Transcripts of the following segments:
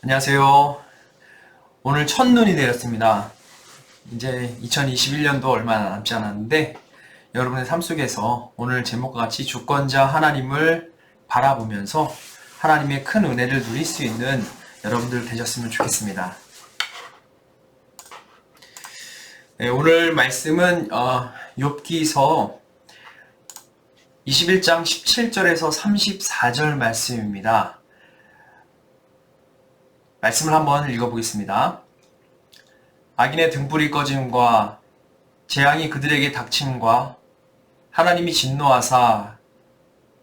안녕하세요. 오늘 첫눈이 내렸습니다. 이제 2021년도 얼마 남지 않았는데 여러분의 삶 속에서 오늘 제목과 같이 주권자 하나님을 바라보면서 하나님의 큰 은혜를 누릴 수 있는 여러분들 되셨으면 좋겠습니다. 네, 오늘 말씀은 욥기서 21장 17절에서 34절 말씀입니다. 말씀을 한번 읽어보겠습니다. 악인의 등불이 꺼짐과 재앙이 그들에게 닥침과 하나님이 진노하사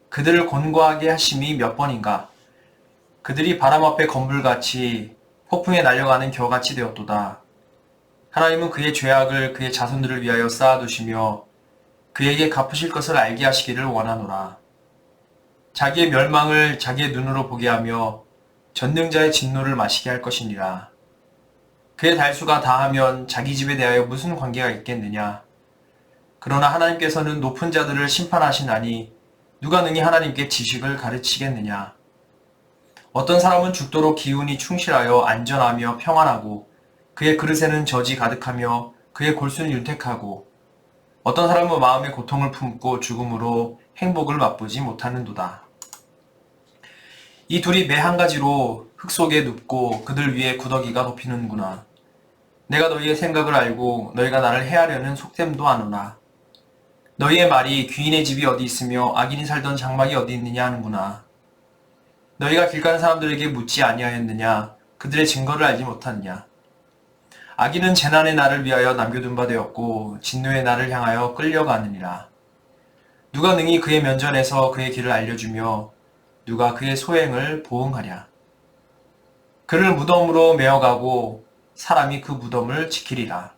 그들을 곤고하게 하심이 몇 번인가. 그들이 바람 앞에 건불같이 폭풍에 날려가는 겨같이 되었도다. 하나님은 그의 죄악을 그의 자손들을 위하여 쌓아두시며 그에게 갚으실 것을 알게 하시기를 원하노라. 자기의 멸망을 자기의 눈으로 보게 하며 전능자의 진노를 마시게 할 것이니라. 그의 달수가 다하면 자기 집에 대하여 무슨 관계가 있겠느냐. 그러나 하나님께서는 높은 자들을 심판하시나니 누가 능히 하나님께 지식을 가르치겠느냐. 어떤 사람은 죽도록 기운이 충실하여 안전하며 평안하고 그의 그릇에는 젖이 가득하며 그의 골수는 윤택하고 어떤 사람은 마음의 고통을 품고 죽음으로 행복을 맛보지 못하는도다. 이 둘이 매 한 가지로 흙 속에 눕고 그들 위에 구더기가 덮이는구나. 내가 너희의 생각을 알고 너희가 나를 해하려는 속됨도 아노라. 너희의 말이 귀인의 집이 어디 있으며 악인이 살던 장막이 어디 있느냐 하는구나. 너희가 길 가는 사람들에게 묻지 아니하였느냐. 그들의 증거를 알지 못하느냐. 악인은 재난의 날을 위하여 남겨둔 바 되었고 진노의 날을 향하여 끌려가느니라. 누가 능히 그의 면전에서 그의 길을 알려주며 누가 그의 소행을 보응하랴. 그를 무덤으로 메어가고 사람이 그 무덤을 지키리라.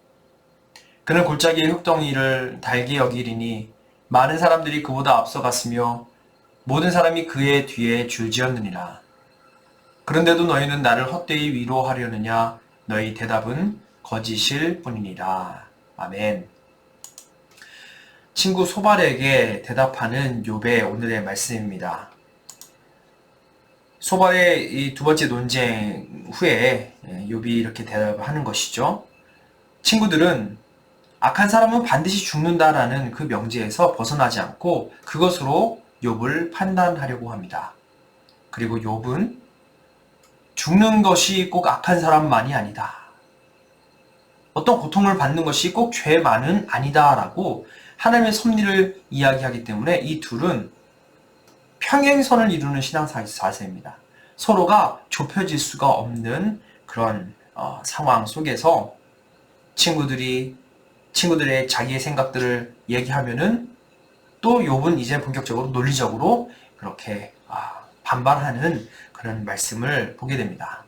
그는 골짜기의 흙덩이를 달게 여기리니 많은 사람들이 그보다 앞서갔으며 모든 사람이 그의 뒤에 줄지었느니라. 그런데도 너희는 나를 헛되이 위로하려느냐. 너희 대답은 거짓일 뿐이니라. 아멘. 친구 소발에게 대답하는 욥의 오늘의 말씀입니다. 소발의 이 두 번째 논쟁 후에 욥이 이렇게 대답하는 것이죠. 친구들은 악한 사람은 반드시 죽는다라는 그 명제에서 벗어나지 않고 그것으로 욥을 판단하려고 합니다. 그리고 욥은 죽는 것이 꼭 악한 사람만이 아니다. 어떤 고통을 받는 것이 꼭 죄만은 아니다라고 하나님의 섭리를 이야기하기 때문에 이 둘은 평행선을 이루는 신앙 자세입니다. 서로가 좁혀질 수가 없는 그런 상황 속에서 친구들의 자기의 생각들을 얘기하면은 또 욥은 이제 본격적으로 논리적으로 그렇게 반발하는 그런 말씀을 보게 됩니다.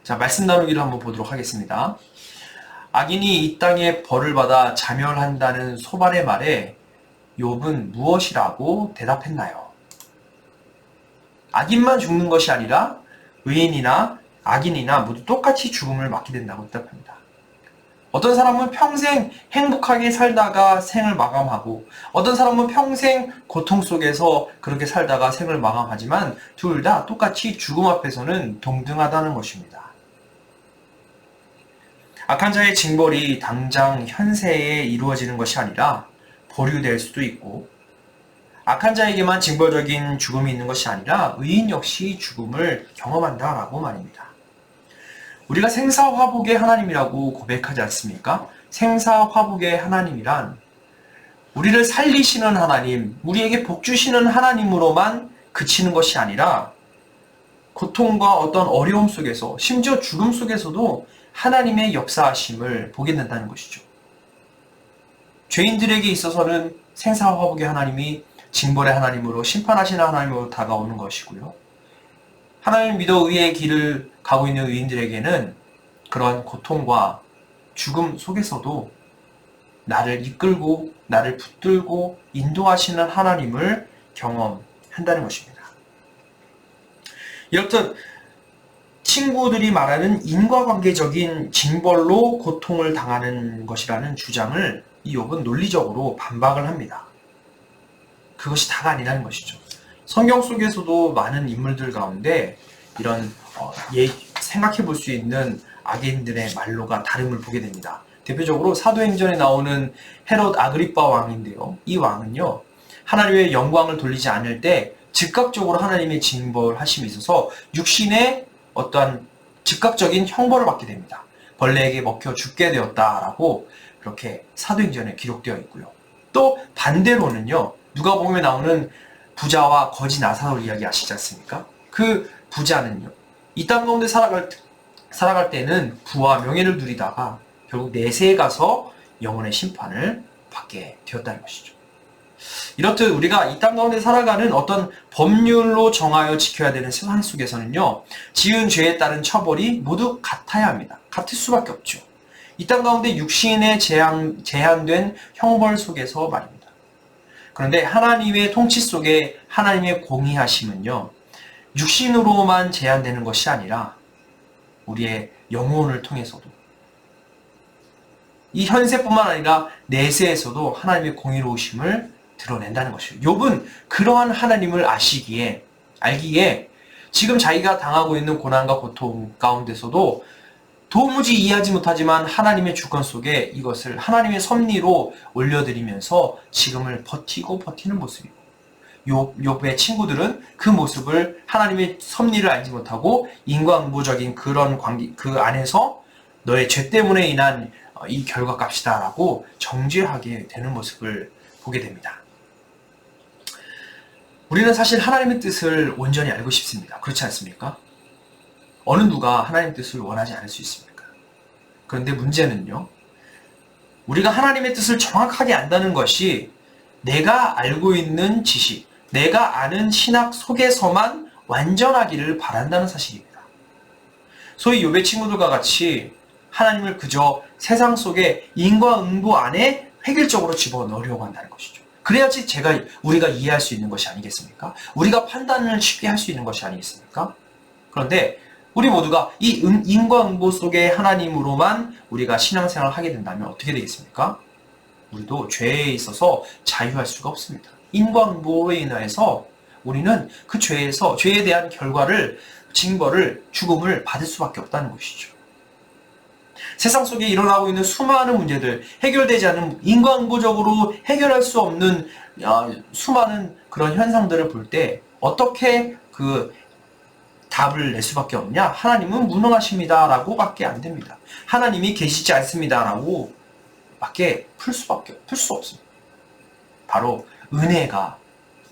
자, 말씀 나누기를 한번 보도록 하겠습니다. 악인이 이 땅에 벌을 받아 자멸한다는 소발의 말에 욥은 무엇이라고 대답했나요? 악인만 죽는 것이 아니라 의인이나 악인이나 모두 똑같이 죽음을 맞게 된다고 대답합니다. 어떤 사람은 평생 행복하게 살다가 생을 마감하고 어떤 사람은 평생 고통 속에서 그렇게 살다가 생을 마감하지만 둘 다 똑같이 죽음 앞에서는 동등하다는 것입니다. 악한 자의 징벌이 당장 현세에 이루어지는 것이 아니라 보류될 수도 있고 악한 자에게만 징벌적인 죽음이 있는 것이 아니라 의인 역시 죽음을 경험한다라고 말입니다. 우리가 생사화복의 하나님이라고 고백하지 않습니까? 생사화복의 하나님이란 우리를 살리시는 하나님, 우리에게 복 주시는 하나님으로만 그치는 것이 아니라 고통과 어떤 어려움 속에서 심지어 죽음 속에서도 하나님의 역사하심을 보게 된다는 것이죠. 죄인들에게 있어서는 생사화복의 하나님이 징벌의 하나님으로 심판하시는 하나님으로 다가오는 것이고요. 하나님을 믿어 의의 길을 가고 있는 의인들에게는 그런 고통과 죽음 속에서도 나를 이끌고 나를 붙들고 인도하시는 하나님을 경험한다는 것입니다. 이렇듯 친구들이 말하는 인과관계적인 징벌로 고통을 당하는 것이라는 주장을 이 욥은 논리적으로 반박을 합니다. 그것이 다가 아니라는 것이죠. 성경 속에서도 많은 인물들 가운데 이런 생각해 볼 수 있는 악인들의 말로가 다름을 보게 됩니다. 대표적으로 사도행전에 나오는 헤롯 아그리빠 왕인데요. 이 왕은요, 하나님의 영광을 돌리지 않을 때 즉각적으로 하나님의 징벌하심이 있어서 육신의 어떠한 즉각적인 형벌을 받게 됩니다. 벌레에게 먹혀 죽게 되었다라고 그렇게 사도행전에 기록되어 있고요. 또 반대로는요, 누가복음에 나오는 부자와 거지 나사로 이야기 아시지 않습니까? 그 부자는요, 이 땅 가운데 살아갈 때는 부와 명예를 누리다가 결국 내세에 가서 영혼의 심판을 받게 되었다는 것이죠. 이렇듯 우리가 이 땅 가운데 살아가는 어떤 법률로 정하여 지켜야 되는 세상 속에서는요, 지은 죄에 따른 처벌이 모두 같아야 합니다. 같을 수밖에 없죠. 이 땅 가운데 육신에 제한된 형벌 속에서 말입니다. 그런데 하나님의 통치 속에 하나님의 공의하심은요, 육신으로만 제한되는 것이 아니라 우리의 영혼을 통해서도, 이 현세뿐만 아니라 내세에서도 하나님의 공의로우심을 드러낸다는 것이에요. 욥은 그러한 하나님을 알기에 지금 자기가 당하고 있는 고난과 고통 가운데서도 도무지 이해하지 못하지만 하나님의 주권 속에 이것을 하나님의 섭리로 올려드리면서 지금을 버티는 모습이고, 욥의 친구들은 그 모습을 하나님의 섭리를 알지 못하고 인과응보적인 그런 관계, 그 안에서 너의 죄 때문에 인한 이 결과값이다 라고 정죄하게 되는 모습을 보게 됩니다. 우리는 사실 하나님의 뜻을 온전히 알고 싶습니다. 그렇지 않습니까? 어느 누가 하나님의 뜻을 원하지 않을 수 있습니까? 그런데 문제는요, 우리가 하나님의 뜻을 정확하게 안다는 것이 내가 알고 있는 지식, 내가 아는 신학 속에서만 완전하기를 바란다는 사실입니다. 소위 욥의 친구들과 같이 하나님을 그저 세상 속에 인과응보 안에 획일적으로 집어넣으려고 한다는 것이죠. 그래야지 우리가 이해할 수 있는 것이 아니겠습니까? 우리가 판단을 쉽게 할 수 있는 것이 아니겠습니까? 그런데 우리 모두가 이 인과응보 속의 하나님으로만 우리가 신앙생활을 하게 된다면 어떻게 되겠습니까? 우리도 죄에 있어서 자유할 수가 없습니다. 인과응보에 인해서 우리는 그 죄에 대한 결과를, 징벌을, 죽음을 받을 수밖에 없다는 것이죠. 세상 속에 일어나고 있는 수많은 문제들, 해결되지 않은, 인과응보적으로 해결할 수 없는 수많은 그런 현상들을 볼 때 어떻게 그 답을 낼 수밖에 없냐? 하나님은 무능하십니다 라고 밖에 안 됩니다. 하나님이 계시지 않습니다 라고 밖에 풀 수 없습니다. 바로 은혜가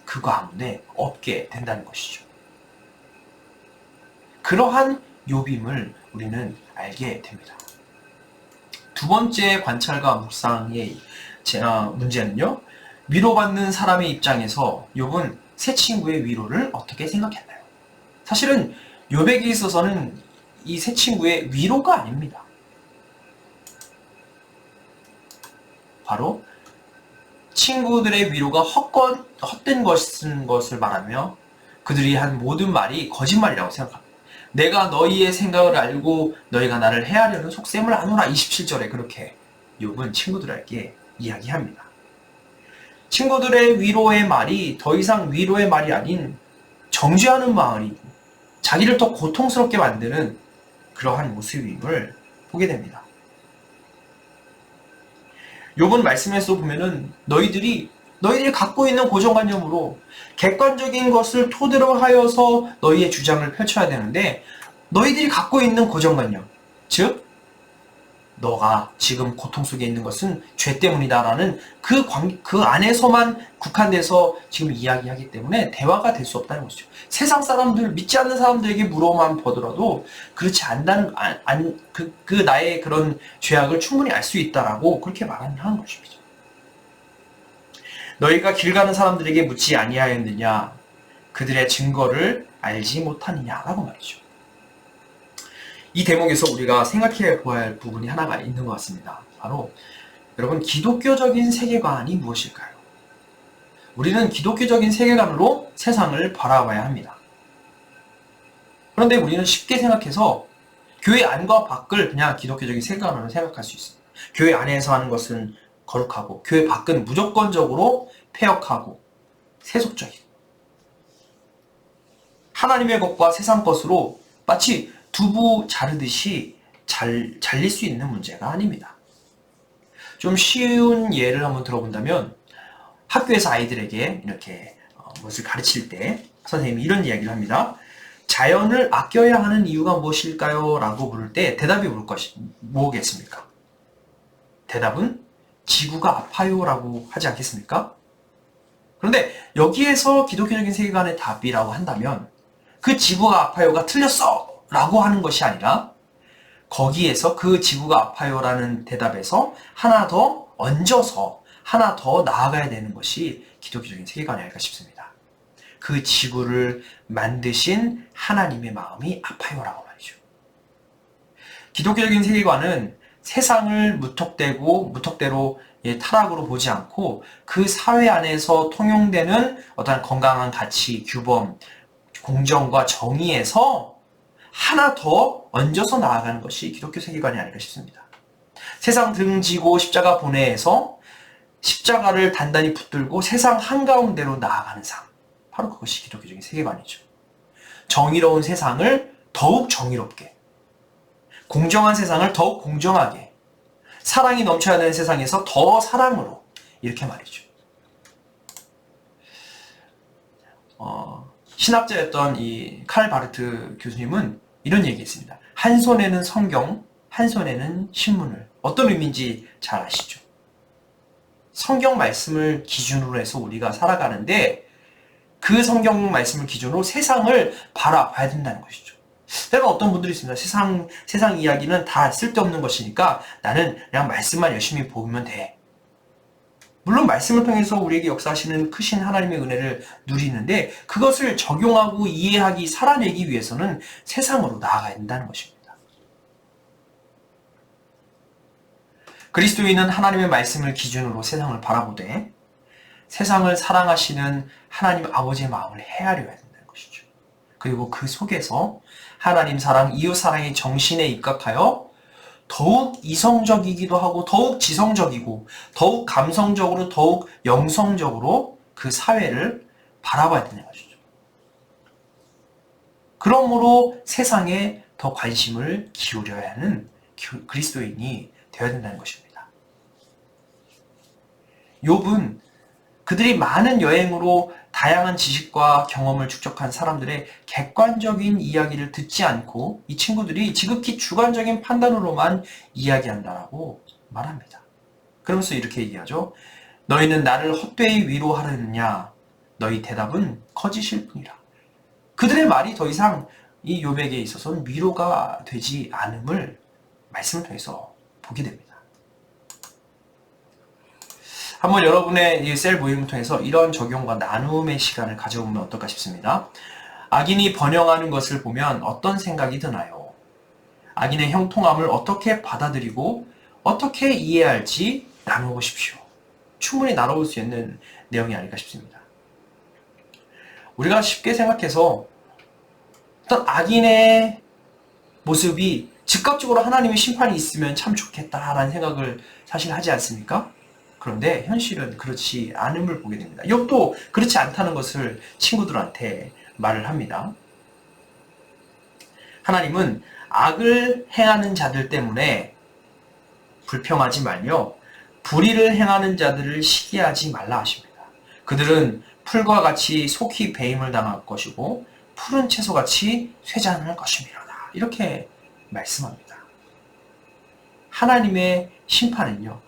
그 가운데 없게 된다는 것이죠. 그러한 욥임을 우리는 알게 됩니다. 두 번째 관찰과 묵상의 문제는요, 위로받는 사람의 입장에서 욥은 새 친구의 위로를 어떻게 생각했나요? 사실은 욥에게 있어서는 이 새 친구의 위로가 아닙니다. 바로 친구들의 위로가 헛된 것을 말하며 그들이 한 모든 말이 거짓말이라고 생각합니다. 내가 너희의 생각을 알고 너희가 나를 해하려는 속셈을 아노라. 27절에 그렇게 욥은 친구들에게 이야기합니다. 친구들의 위로의 말이 더 이상 위로의 말이 아닌 정죄하는 말이고 자기를 더 고통스럽게 만드는 그러한 모습임을 보게 됩니다. 욥은 말씀에서 보면은 너희들이 갖고 있는 고정관념으로 객관적인 것을 토대로 하여서 너희의 주장을 펼쳐야 되는데, 너희들이 갖고 있는 고정관념, 즉 너가 지금 고통 속에 있는 것은 죄 때문이다라는 그 안에서만 국한돼서 지금 이야기하기 때문에 대화가 될 수 없다는 것이죠. 세상 사람들, 믿지 않는 사람들에게 물어만 보더라도 그렇지 않다는, 그 나의 그런 죄악을 충분히 알 수 있다라고 그렇게 말하는 것입니다. 너희가 길 가는 사람들에게 묻지 아니하였느냐? 그들의 증거를 알지 못하느냐라고 말이죠. 이 대목에서 우리가 생각해 보아야 할 부분이 하나가 있는 것 같습니다. 바로 여러분, 기독교적인 세계관이 무엇일까요? 우리는 기독교적인 세계관으로 세상을 바라봐야 합니다. 그런데 우리는 쉽게 생각해서 교회 안과 밖을 그냥 기독교적인 세계관으로 생각할 수 있습니다. 교회 안에서 하는 것은 거룩하고 교회 밖은 무조건적으로 폐역하고 세속적이고 하나님의 것과 세상 것으로 마치 두부 자르듯이 잘릴 수 있는 문제가 아닙니다. 좀 쉬운 예를 한번 들어본다면 학교에서 아이들에게 이렇게 무엇을 가르칠 때 선생님이 이런 이야기를 합니다. 자연을 아껴야 하는 이유가 무엇일까요? 라고 물을 때 대답이 뭐겠습니까? 대답은 지구가 아파요 라고 하지 않겠습니까? 그런데 여기에서 기독교적인 세계관의 답이라고 한다면 그 지구가 아파요가 틀렸어 라고 하는 것이 아니라 거기에서 그 지구가 아파요 라는 대답에서 하나 더 얹어서 하나 더 나아가야 되는 것이 기독교적인 세계관이 아닐까 싶습니다. 그 지구를 만드신 하나님의 마음이 아파요라고 말이죠. 기독교적인 세계관은 세상을 무턱대로 타락으로 보지 않고 그 사회 안에서 통용되는 어떤 건강한 가치, 규범, 공정과 정의에서 하나 더 얹어서 나아가는 것이 기독교 세계관이 아닐까 싶습니다. 세상 등지고 십자가 보내에서 십자가를 단단히 붙들고 세상 한가운데로 나아가는 삶. 바로 그것이 기독교적인 세계관이죠. 정의로운 세상을 더욱 정의롭게, 공정한 세상을 더욱 공정하게, 사랑이 넘쳐야 되는 세상에서 더 사랑으로, 이렇게 말이죠. 신학자였던 이 칼 바르트 교수님은 이런 얘기했습니다. 한 손에는 성경, 한 손에는 신문을. 어떤 의미인지 잘 아시죠? 성경 말씀을 기준으로 해서 우리가 살아가는데 그 성경 말씀을 기준으로 세상을 바라봐야 된다는 것이죠. 때로 어떤 분들이 있습니다. 세상 이야기는 다 쓸데없는 것이니까 나는 그냥 말씀만 열심히 보면 돼. 물론 말씀을 통해서 우리에게 역사하시는 크신 하나님의 은혜를 누리는데 그것을 적용하고 이해하기, 살아내기 위해서는 세상으로 나아가야 된다는 것입니다. 그리스도인은 하나님의 말씀을 기준으로 세상을 바라보되 세상을 사랑하시는 하나님 아버지의 마음을 헤아려야 된다는 것이죠. 그리고 그 속에서 하나님 사랑, 이웃 사랑의 정신에 입각하여 더욱 이성적이기도 하고 더욱 지성적이고 더욱 감성적으로 더욱 영성적으로 그 사회를 바라봐야 되는 것이죠. 그러므로 세상에 더 관심을 기울여야 하는 그리스도인이 되어야 된다는 것입니다. 욥은 그들이 많은 여행으로 다양한 지식과 경험을 축적한 사람들의 객관적인 이야기를 듣지 않고 이 친구들이 지극히 주관적인 판단으로만 이야기한다라고 말합니다. 그러면서 이렇게 얘기하죠. 너희는 나를 헛되이 위로하려느냐? 너희 대답은 거짓일 뿐이라. 그들의 말이 더 이상 이 욥에게 있어서는 위로가 되지 않음을 말씀을 통해서 보게 됩니다. 한번 여러분의 이 셀 모임을 통해서 이런 적용과 나눔의 시간을 가져보면 어떨까 싶습니다. 악인이 번영하는 것을 보면 어떤 생각이 드나요? 악인의 형통함을 어떻게 받아들이고 어떻게 이해할지 나눠보십시오. 충분히 나눠볼 수 있는 내용이 아닐까 싶습니다. 우리가 쉽게 생각해서 어떤 악인의 모습이 즉각적으로 하나님의 심판이 있으면 참 좋겠다라는 생각을 사실 하지 않습니까? 그런데 현실은 그렇지 않음을 보게 됩니다. 욥도 그렇지 않다는 것을 친구들한테 말을 합니다. 하나님은 악을 행하는 자들 때문에 불평하지 말며 불의를 행하는 자들을 시기하지 말라 하십니다. 그들은 풀과 같이 속히 배임을 당할 것이고 푸른 채소같이 쇠잔할 것이미로다. 이렇게 말씀합니다. 하나님의 심판은요,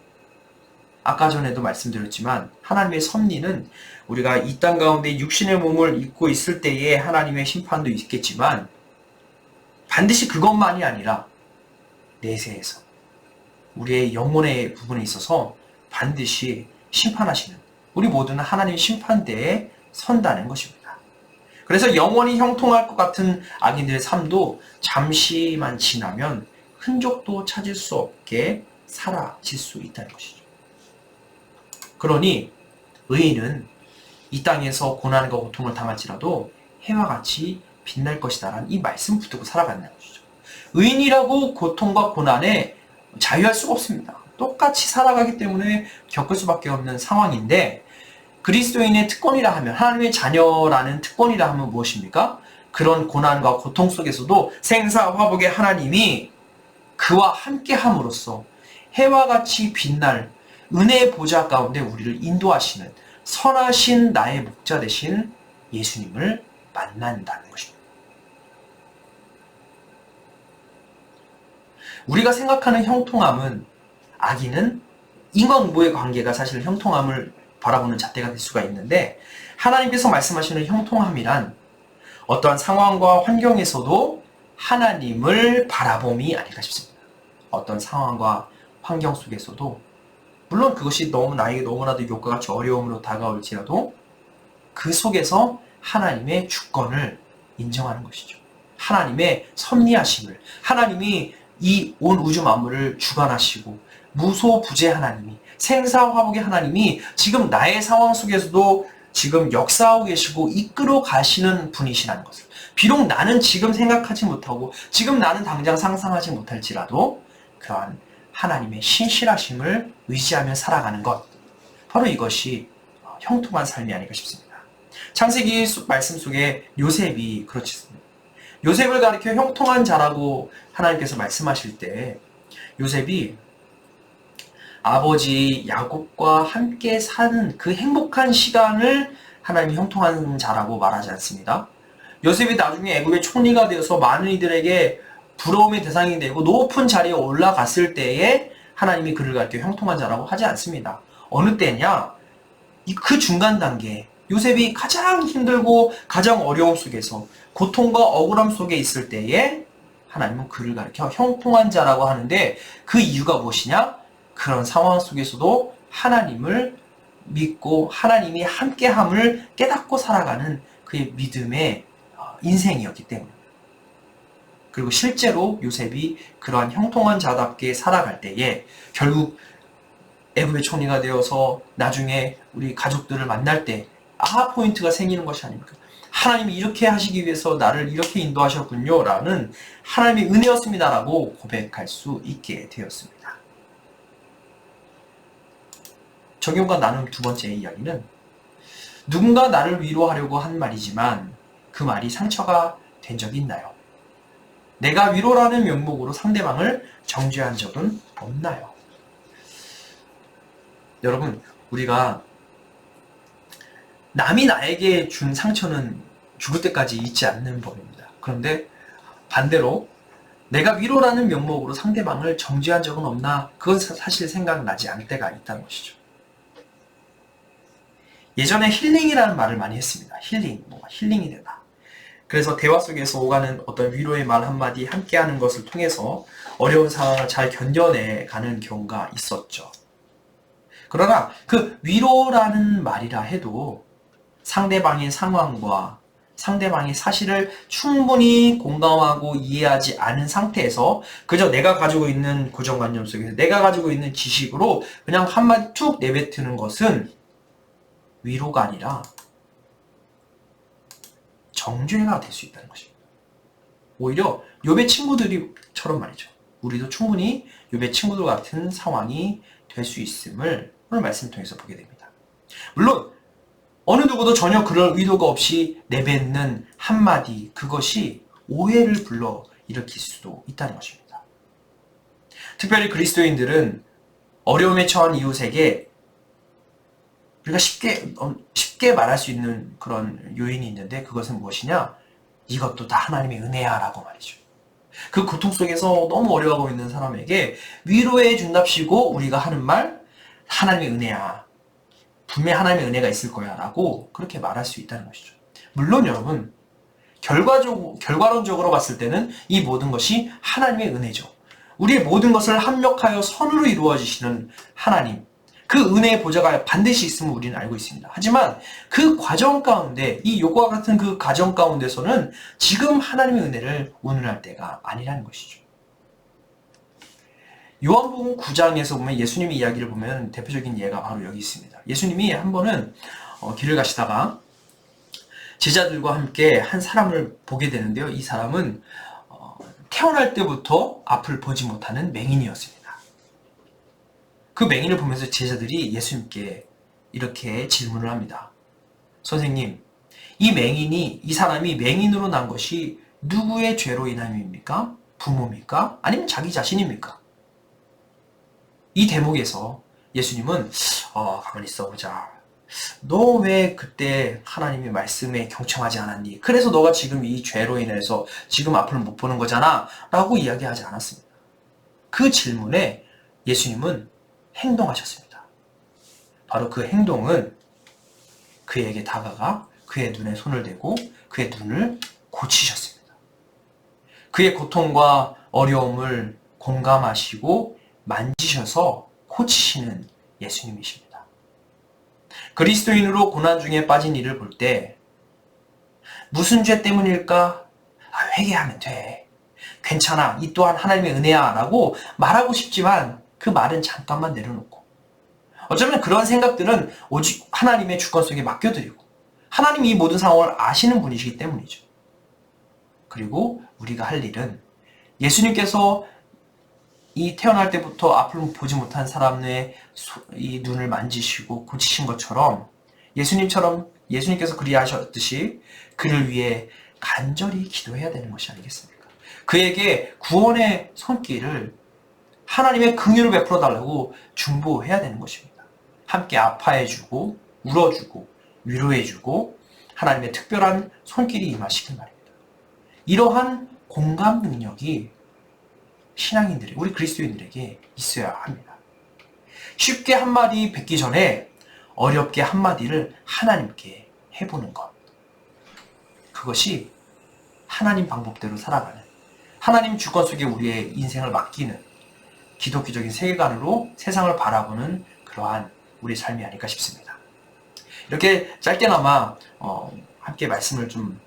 아까 전에도 말씀드렸지만 하나님의 섭리는 우리가 이 땅 가운데 육신의 몸을 입고 있을 때에 하나님의 심판도 있겠지만 반드시 그것만이 아니라 내세에서 우리의 영혼의 부분에 있어서 반드시 심판하시는, 우리 모두는 하나님의 심판대에 선다는 것입니다. 그래서 영원히 형통할 것 같은 악인들의 삶도 잠시만 지나면 흔적도 찾을 수 없게 사라질 수 있다는 것이죠. 그러니 의인은 이 땅에서 고난과 고통을 당할지라도 해와 같이 빛날 것이다 라는 이 말씀 붙들고 살아간다는 것이죠. 의인이라고 고통과 고난에 자유할 수가 없습니다. 똑같이 살아가기 때문에 겪을 수밖에 없는 상황인데 그리스도인의 특권이라 하면, 하나님의 자녀라는 특권이라 하면 무엇입니까? 그런 고난과 고통 속에서도 생사화복의 하나님이 그와 함께 함으로써 해와 같이 빛날 은혜의 보좌 가운데 우리를 인도하시는 선하신 나의 목자 되신 예수님을 만난다는 것입니다. 우리가 생각하는 형통함은, 악인은 인과응보의 관계가 사실 형통함을 바라보는 잣대가 될 수가 있는데, 하나님께서 말씀하시는 형통함이란 어떠한 상황과 환경에서도 하나님을 바라봄이 아닐까 싶습니다. 어떤 상황과 환경 속에서도, 물론 그것이 나에게 너무나도 욕과 같이 어려움으로 다가올지라도 그 속에서 하나님의 주권을 인정하는 것이죠. 하나님의 섭리하심을, 하나님이 이 온 우주 만물을 주관하시고 무소부재 하나님이, 생사화복의 하나님이 지금 나의 상황 속에서도 지금 역사하고 계시고 이끌어 가시는 분이시라는 것을, 비록 나는 지금 생각하지 못하고 지금 나는 당장 상상하지 못할지라도 그러한 하나님의 신실하심을 의지하며 살아가는 것, 바로 이것이 형통한 삶이 아닐까 싶습니다. 창세기 말씀 속에 요셉이 그렇습니다. 요셉을 가리켜 형통한 자라고 하나님께서 말씀하실 때, 요셉이 아버지 야곱과 함께 사는 그 행복한 시간을 하나님이 형통한 자라고 말하지 않습니다. 요셉이 나중에 애굽의 총리가 되어서 많은 이들에게 부러움의 대상이 되고 높은 자리에 올라갔을 때에 하나님이 그를 가리켜 형통한 자라고 하지 않습니다. 어느 때냐? 그 중간 단계, 요셉이 가장 힘들고 가장 어려움 속에서 고통과 억울함 속에 있을 때에 하나님은 그를 가리켜 형통한 자라고 하는데, 그 이유가 무엇이냐? 그런 상황 속에서도 하나님을 믿고 하나님이 함께함을 깨닫고 살아가는 그의 믿음의 인생이었기 때문입니다. 그리고 실제로 요셉이 그러한 형통한 자답게 살아갈 때에 결국 애굽의 총리가 되어서 나중에 우리 가족들을 만날 때 아하 포인트가 생기는 것이 아닙니까? 하나님이 이렇게 하시기 위해서 나를 이렇게 인도하셨군요 라는 하나님의 은혜였습니다 라고 고백할 수 있게 되었습니다. 적용과 나눈 두 번째 이야기는, 누군가 나를 위로하려고 한 말이지만 그 말이 상처가 된 적이 있나요? 내가 위로라는 명목으로 상대방을 정죄한 적은 없나요? 여러분, 우리가 남이 나에게 준 상처는 죽을 때까지 잊지 않는 법입니다. 그런데 반대로 내가 위로라는 명목으로 상대방을 정죄한 적은 없나? 그건 사실 생각나지 않을 때가 있다는 것이죠. 예전에 힐링이라는 말을 많이 했습니다. 힐링, 힐링이 되다. 그래서 대화 속에서 오가는 어떤 위로의 말 한마디 함께하는 것을 통해서 어려운 상황을 잘 견뎌내가는 경우가 있었죠. 그러나 그 위로라는 말이라 해도 상대방의 상황과 상대방의 사실을 충분히 공감하고 이해하지 않은 상태에서 그저 내가 가지고 있는 고정관념 속에서 내가 가지고 있는 지식으로 그냥 한마디 툭 내뱉는 것은 위로가 아니라 정죄가 될 수 있다는 것입니다. 오히려 욥의 친구들이처럼 말이죠. 우리도 충분히 욥의 친구들 같은 상황이 될 수 있음을 오늘 말씀을 통해서 보게 됩니다. 물론 어느 누구도 전혀 그럴 의도가 없이 내뱉는 한마디, 그것이 오해를 불러 일으킬 수도 있다는 것입니다. 특별히 그리스도인들은 어려움에 처한 이웃에게 우리가 쉽게 말할 수 있는 그런 요인이 있는데, 그것은 무엇이냐? 이것도 다 하나님의 은혜야 라고 말이죠. 그 고통 속에서 너무 어려워하고 있는 사람에게 위로해 준답시고 우리가 하는 말, 하나님의 은혜야. 분명히 하나님의 은혜가 있을 거야 라고 그렇게 말할 수 있다는 것이죠. 물론 여러분, 결과론적으로 봤을 때는 이 모든 것이 하나님의 은혜죠. 우리의 모든 것을 합력하여 선으로 이루어지시는 하나님, 그 은혜의 보좌가 반드시 있음을 우리는 알고 있습니다. 하지만 그 과정 가운데, 이 욥과 같은 그 과정 가운데서는 지금 하나님의 은혜를 운운할 때가 아니라는 것이죠. 요한복음 9장에서 보면 예수님의 이야기를 보면 대표적인 예가 바로 여기 있습니다. 예수님이 한 번은 길을 가시다가 제자들과 함께 한 사람을 보게 되는데요. 이 사람은 태어날 때부터 앞을 보지 못하는 맹인이었습니다. 그 맹인을 보면서 제자들이 예수님께 이렇게 질문을 합니다. 선생님, 이 사람이 맹인으로 난 것이 누구의 죄로 인함입니까? 부모입니까? 아니면 자기 자신입니까? 이 대목에서 예수님은 가만히 있어보자. 너 왜 그때 하나님의 말씀에 경청하지 않았니? 그래서 너가 지금 이 죄로 인해서 지금 앞을 못 보는 거잖아 라고 이야기하지 않았습니다. 그 질문에 예수님은 행동하셨습니다. 바로 그 행동은 그에게 다가가 그의 눈에 손을 대고 그의 눈을 고치셨습니다. 그의 고통과 어려움을 공감하시고 만지셔서 고치시는 예수님이십니다. 그리스도인으로 고난 중에 빠진 이를 볼 때 무슨 죄 때문일까? 회개하면 돼. 괜찮아. 이 또한 하나님의 은혜야 라고 말하고 싶지만 그 말은 잠깐만 내려놓고 어쩌면 그런 생각들은 오직 하나님의 주권 속에 맡겨드리고 하나님이 이 모든 상황을 아시는 분이시기 때문이죠. 그리고 우리가 할 일은 예수님께서 이 태어날 때부터 앞을 보지 못한 사람의 이 눈을 만지시고 고치신 것처럼 예수님께서 그리하셨듯이 그를 위해 간절히 기도해야 되는 것이 아니겠습니까? 그에게 구원의 손길을 하나님의 긍휼을 베풀어 달라고 중보해야 되는 것입니다. 함께 아파해주고 울어주고 위로해주고 하나님의 특별한 손길이 임하시길 바랍니다. 이러한 공감 능력이 신앙인들이 우리 그리스도인들에게 있어야 합니다. 쉽게 한마디 뱉기 전에 어렵게 한마디를 하나님께 해보는 것. 그것이 하나님 방법대로 살아가는 하나님 주권 속에 우리의 인생을 맡기는 기독교적인 세계관으로 세상을 바라보는 그러한 우리 삶이 아닐까 싶습니다. 이렇게 짧게나마 함께 말씀을 좀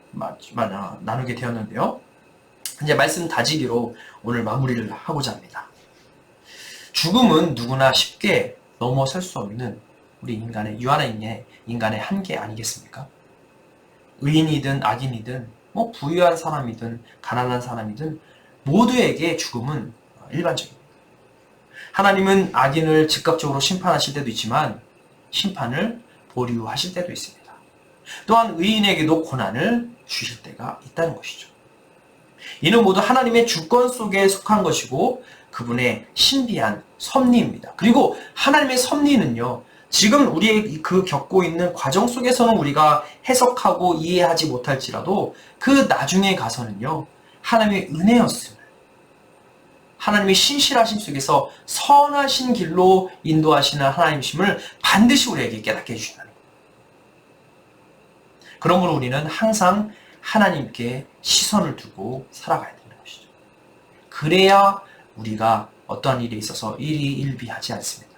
나누게 되었는데요. 이제 말씀 다지기로 오늘 마무리를 하고자 합니다. 죽음은 누구나 쉽게 넘어설 수 없는 우리 유한한 인간의 한계 아니겠습니까? 의인이든 악인이든 부유한 사람이든 가난한 사람이든 모두에게 죽음은 일반적입니다. 하나님은 악인을 즉각적으로 심판하실 때도 있지만 심판을 보류하실 때도 있습니다. 또한 의인에게도 고난을 주실 때가 있다는 것이죠. 이는 모두 하나님의 주권 속에 속한 것이고 그분의 신비한 섭리입니다. 그리고 하나님의 섭리는요, 지금 우리의 그 겪고 있는 과정 속에서는 우리가 해석하고 이해하지 못할지라도 그 나중에 가서는요, 하나님의 은혜였음을, 하나님의 신실하심 속에서 선하신 길로 인도하시는 하나님이심을 반드시 우리에게 깨닫게 해주신다는 겁니다. 그러므로 우리는 항상 하나님께 시선을 두고 살아가야 되는 것이죠. 그래야 우리가 어떠한 일에 있어서 일희일비하지 않습니다.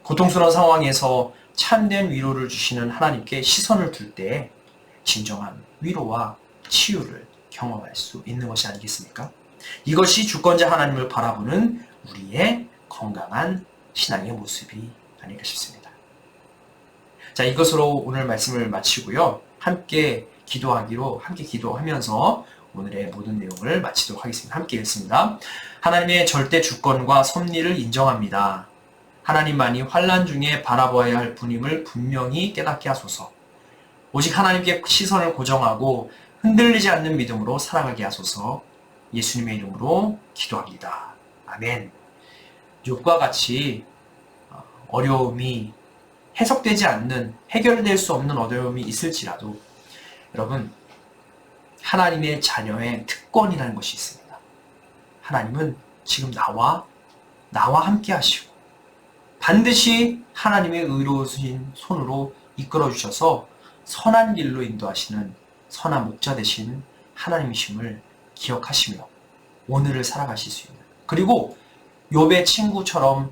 고통스러운 상황에서 참된 위로를 주시는 하나님께 시선을 둘 때 진정한 위로와 치유를 경험할 수 있는 것이 아니겠습니까? 이것이 주권자 하나님을 바라보는 우리의 건강한 신앙의 모습이 아닐까 싶습니다. 자, 이것으로 오늘 말씀을 마치고요. 함께 기도하면서 오늘의 모든 내용을 마치도록 하겠습니다. 함께 읽습니다. 하나님의 절대 주권과 섭리를 인정합니다. 하나님만이 환난 중에 바라보아야 할 분임을 분명히 깨닫게 하소서. 오직 하나님께 시선을 고정하고 흔들리지 않는 믿음으로 살아가게 하소서. 예수님의 이름으로 기도합니다. 아멘. 욥과 같이 어려움이 해석되지 않는, 해결될 수 없는 어려움이 있을지라도 여러분, 하나님의 자녀의 특권이라는 것이 있습니다. 하나님은 지금 나와 함께 하시고 반드시 하나님의 의로우신 손으로 이끌어 주셔서 선한 길로 인도하시는 선한 목자 되신 하나님이심을 기억하시며 오늘을 살아가실 수 있는, 그리고 욥의 친구처럼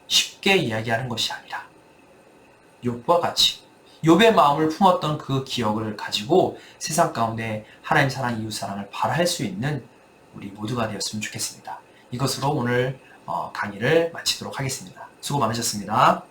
쉽게 이야기하는 것이 아니라 욥과 같이 욥의 마음을 품었던 그 기억을 가지고 세상 가운데 하나님 사랑, 이웃 사랑을 발할 수 있는 우리 모두가 되었으면 좋겠습니다. 이것으로 오늘 강의를 마치도록 하겠습니다. 수고 많으셨습니다.